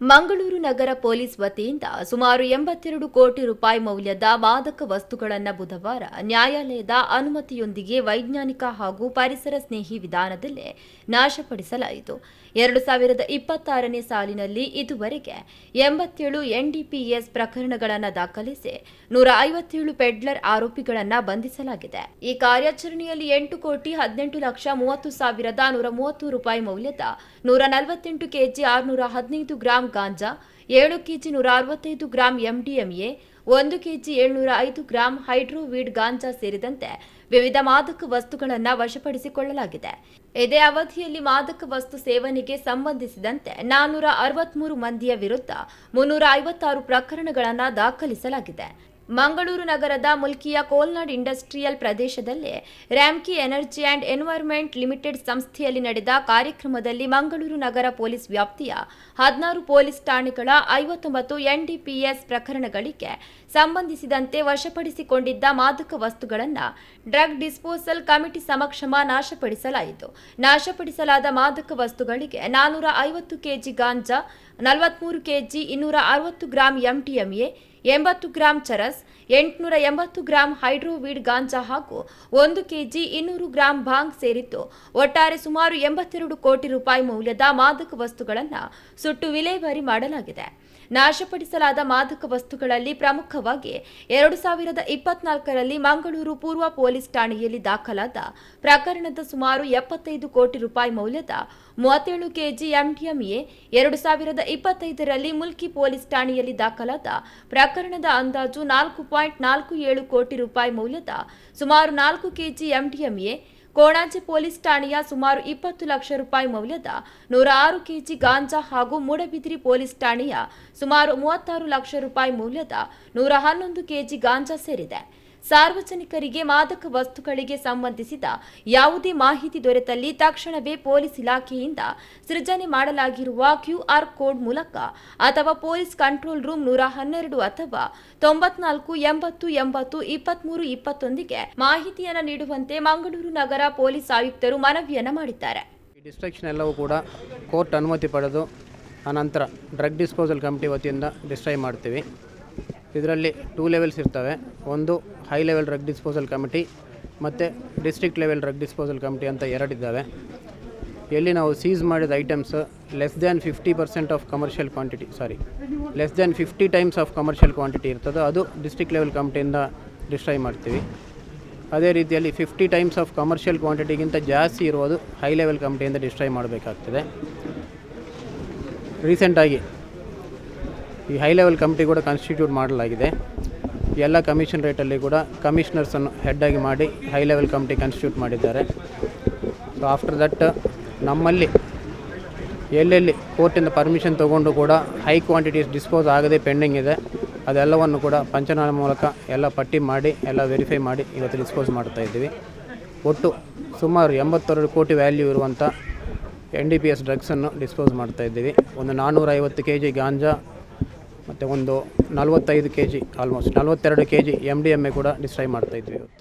ಮಂಗಳೂರು ನಗರ police ವತಿಯಿಂದ ಸುಮಾರು 82 ಕೋಟಿ ರೂಪಾಯಿ ಮೌಲ್ಯದ ಮಾದಕ ವಸ್ತುಗಳನ್ನು ಬುಧವಾರ ನ್ಯಾಯಾಲಯದ ಅನುಮತಿಯೊಂದಿಗೆ ವೈಜ್ಞಾನಿಕ ಹಾಗೂ ಪರಿಸರ ಸ್ನೇಹಿ ವಿಧಾನದಲ್ಲೇ ನಾಶಪಡಿಸಲಾಯಿತು. 2026ನೇ ಸಾಲಿನಲ್ಲಿ ಇದುವರೆಗೆ 87 ಎನ್ಡಿಪಿಎಸ್ ಪ್ರಕರಣಗಳನ್ನು ದಾಖಲಿಸಿ 157 ಪೆಡ್ಲರ್ ಆರೋಪಿಗಳನ್ನು ಬಂಧಿಸಲಾಗಿದೆ. ಈ ಕಾರ್ಯಾಚರಣೆಯಲ್ಲಿ 8,18,30,130 ರೂಪಾಯಿ ಮೌಲ್ಯದ 148 kg 615 gram ganja, 7 kg 165 gram MDMA, 1 kg 705 gram hydro weed ganja ಸೇರಿದಂತೆ ವಿವಿಧ ಮಾದಕ ವಸ್ತುಗಳನ್ನು ವಶಪಡಿಸಿಕೊಳ್ಳಲಾಗಿದೆ. ಇದೇ ಅವಧಿಯಲ್ಲಿ ಮಾದಕ ವಸ್ತು ಸೇವನೆಗೆ ಸಂಬಂಧಿಸಿದಂತೆ 463 ಮಂದಿಯ ವಿರುದ್ಧ 356 ಪ್ರಕರಣಗಳನ್ನು ದಾಖಲಿಸಲಾಗಿದೆ. ಮಂಗಳೂರು ನಗರದ ಮುಲ್ಕಿಯ ಕೋಲ್ನಾಡ್ ಇಂಡಸ್ಟ್ರಿಯಲ್ ಪ್ರದೇಶದಲ್ಲಿ ರ್ಯಾಮ್ಕಿ ಎನರ್ಜಿ ಆ್ಯಂಡ್ ಎನ್ವೈರ್ಮೆಂಟ್ ಲಿಮಿಟೆಡ್ ಸಂಸ್ಥೆಯಲ್ಲಿ ನಡೆದ ಕಾರ್ಯಕ್ರಮದಲ್ಲಿ ಮಂಗಳೂರು ನಗರ ಪೊಲೀಸ್ ವ್ಯಾಪ್ತಿಯ 16 ಪೊಲೀಸ್ ಠಾಣೆಗಳ 59 ಎನ್ಡಿಪಿಎಸ್ ಪ್ರಕರಣಗಳಿಗೆ ಸಂಬಂಧಿಸಿದಂತೆ ವಶಪಡಿಸಿಕೊಂಡಿದ್ದ ಮಾದಕ ವಸ್ತುಗಳನ್ನು ಡ್ರಗ್ ಡಿಸ್ಪೋಸಲ್ ಕಮಿಟಿ ಸಮಕ್ಷಮ ನಾಶಪಡಿಸಲಾಯಿತು. ನಾಶಪಡಿಸಲಾದ ಮಾದಕ ವಸ್ತುಗಳಿಗೆ 450 ಕೆಜಿ ಗಾಂಜಾ, 43 KG 260 gram MDMA, 80 gram charas, 880 gram hydro weed ಗಾಂಜಾ ಹಾಗೂ 1 ಕೆಜಿ 200 ಗ್ರಾಂ ಭಾಂಗ್ ಸೇರಿದ್ದು ಒಟ್ಟಾರೆ ಸುಮಾರು 82 ಕೋಟಿ ರೂಪಾಯಿ ಮೌಲ್ಯದ ಮಾದಕ ವಸ್ತುಗಳನ್ನು ಸುಟ್ಟು ವಿಲೇವಾರಿ ಮಾಡಲಾಗಿದೆ. ನಾಶಪಡಿಸಲಾದ ಮಾದಕ ವಸ್ತುಗಳಲ್ಲಿ ಪ್ರಮುಖವಾಗಿ 2024ರಲ್ಲಿ ಮಂಗಳೂರು ಪೂರ್ವ ಪೊಲೀಸ್ ಠಾಣೆಯಲ್ಲಿ ದಾಖಲಾದ ಪ್ರಕರಣದ ಸುಮಾರು 75 ಕೋಟಿ ರೂಪಾಯಿ ಮೌಲ್ಯದ 37 ಕೆಜಿ ಎಂಡಿಎಂಎ, 2025ರಲ್ಲಿ ಮುಲ್ಕಿ ಪೊಲೀಸ್ ಠಾಣೆಯಲ್ಲಿ ದಾಖಲಾದ ಪ್ರಕರಣದ ಅಂದಾಜು 4.47 ಕೋಟಿ ರೂಪಾಯಿ ಮೌಲ್ಯದ ಸುಮಾರು 4 ಕೆಜಿ ಎಂಡಿಎಂಎ, ಕೋಣಾಜೆ ಪೊಲೀಸ್ ಠಾಣೆಯ ಸುಮಾರು 20 ಲಕ್ಷ ರೂಪಾಯಿ ಮೌಲ್ಯದ 106 ಕೆಜಿ ಗಾಂಜಾ ಹಾಗೂ ಮೂಡಬಿದಿರೆ ಪೊಲೀಸ್ ಠಾಣೆಯ ಸುಮಾರು 36 ಲಕ್ಷ ರೂಪಾಯಿ ಮೌಲ್ಯದ 111 ಕೆಜಿ ಗಾಂಜಾ ಸೇರಿದೆ. ಸಾರ್ವಜನಿಕರಿಗೆ ಮಾದಕ ವಸ್ತುಗಳಿಗೆ ಸಂಬಂಧಿಸಿದ ಯಾವುದೇ ಮಾಹಿತಿ ದೊರೆತಲ್ಲಿ ತಕ್ಷಣವೇ ಪೊಲೀಸ್ ಇಲಾಖೆಯಿಂದ ಸೃಜನೆ ಮಾಡಲಾಗಿರುವ QR ಕೋಡ್ ಮೂಲಕ ಅಥವಾ ಪೊಲೀಸ್ ಕಂಟ್ರೋಲ್ ರೂಮ್ 112 ಅಥವಾ 94 80 80 23 20 ಮಾಹಿತಿಯನ್ನು ನೀಡುವಂತೆ ಮಂಗಳೂರು ನಗರ ಪೊಲೀಸ್ ಆಯುಕ್ತರು ಮನವಿಯನ್ನು ಮಾಡಿದ್ದಾರೆ. ಡಿಸ್ಟ್ರಕ್ಷನ್ ಎಲ್ಲವೂ ಕೂಡ ಕೋರ್ಟ್ ಅನುಮತಿ ಪಡೆದು ಅನಂತರ ಡ್ರಗ್ ಡಿಸ್ಪೋಸಲ್ ಕಮಿಟಿ ವತಿಯಿಂದ ಡಿಸ್ಟ್ರೈ ಮಾಡ್ತೀವಿ. ಇದರಲ್ಲಿ 2 ಲೆವೆಲ್ಸ್ ಇರ್ತವೆ. ಒಂದು high level drug disposal committee ಮತ್ತು district level drug disposal committee ಅಂತ ಎರಡಿದ್ದಾವೆ. ಎಲ್ಲಿ ನಾವು ಸೀಸ್ ಮಾಡಿದ items less than 50% of commercial quantity less than 50 times of commercial quantity ಇರ್ತದೋ ಅದು ಡಿಸ್ಟ್ರಿಕ್ಟ್ ಲೆವೆಲ್ ಕಮಿಟಿಯಿಂದ ಡಿಸ್ಟ್ರೈ ಮಾಡ್ತೀವಿ. ಅದೇ ರೀತಿಯಲ್ಲಿ 50 ಟೈಮ್ಸ್ ಆಫ್ ಕಮರ್ಷಿಯಲ್ ಕ್ವಾಂಟಿಟಿಗಿಂತ ಜಾಸ್ತಿ ಇರುವುದು ಹೈ ಲೆವೆಲ್ ಕಮಿಟಿಯಿಂದ ಡಿಸ್ಟ್ರೈ ಮಾಡಬೇಕಾಗ್ತದೆ. ರೀಸೆಂಟಾಗಿ ಈ ಹೈ ಲೆವೆಲ್ ಕಮಿಟಿ ಕೂಡ ಕಾನ್ಸ್ಟಿಟ್ಯೂಟ್ ಮಾಡಲಾಗಿದೆ. ಎಲ್ಲ ಕಮಿಷನ್ ರೇಟಲ್ಲಿ ಕೂಡ ಕಮಿಷನರ್ಸನ್ನು ಹೆಡ್ಡಾಗಿ ಮಾಡಿ ಹೈ ಲೆವೆಲ್ ಕಮಿಟಿ ಕಾನ್ಸ್ಟಿಟ್ಯೂಟ್ ಮಾಡಿದ್ದಾರೆ. ಸೊ ಆಫ್ಟರ್ ದಟ್ ನಮ್ಮಲ್ಲಿ ಎಲ್ಲೆಲ್ಲಿ ಕೋರ್ಟಿಂದ ಪರ್ಮಿಷನ್ ತೊಗೊಂಡು ಕೂಡ ಹೈ ಕ್ವಾಂಟಿಟೀಸ್ ಡಿಸ್ಪೋಸ್ ಆಗದೆ ಪೆಂಡಿಂಗ್ ಇದೆ ಅದೆಲ್ಲವನ್ನು ಕೂಡ ಪಂಚನಾಮ ಮೂಲಕ ಎಲ್ಲ ಪಟ್ಟಿ ಮಾಡಿ ಎಲ್ಲ ವೆರಿಫೈ ಮಾಡಿ ಇವತ್ತು ಡಿಸ್ಪೋಸ್ ಮಾಡ್ತಾಯಿದ್ದೀವಿ. ಒಟ್ಟು ಸುಮಾರು 82 ಕೋಟಿ ವ್ಯಾಲ್ಯೂ ಇರುವಂಥ NDPS ಡ್ರಗ್ಸನ್ನು ಡಿಸ್ಪೋಸ್ ಮಾಡ್ತಾಯಿದ್ದೀವಿ. ಒಂದು 450 ಕೆಜಿ ಗಾಂಜಾ ಮತ್ತು ಒಂದು 45 ಕೆಜಿ ಆಲ್ಮೋಸ್ಟ್ 42 ಕೆಜಿ MDMA ಕೂಡ ಡಿಸ್ಟ್ರೈ ಮಾಡ್ತಾಯಿದ್ವಿ ಇವತ್ತು.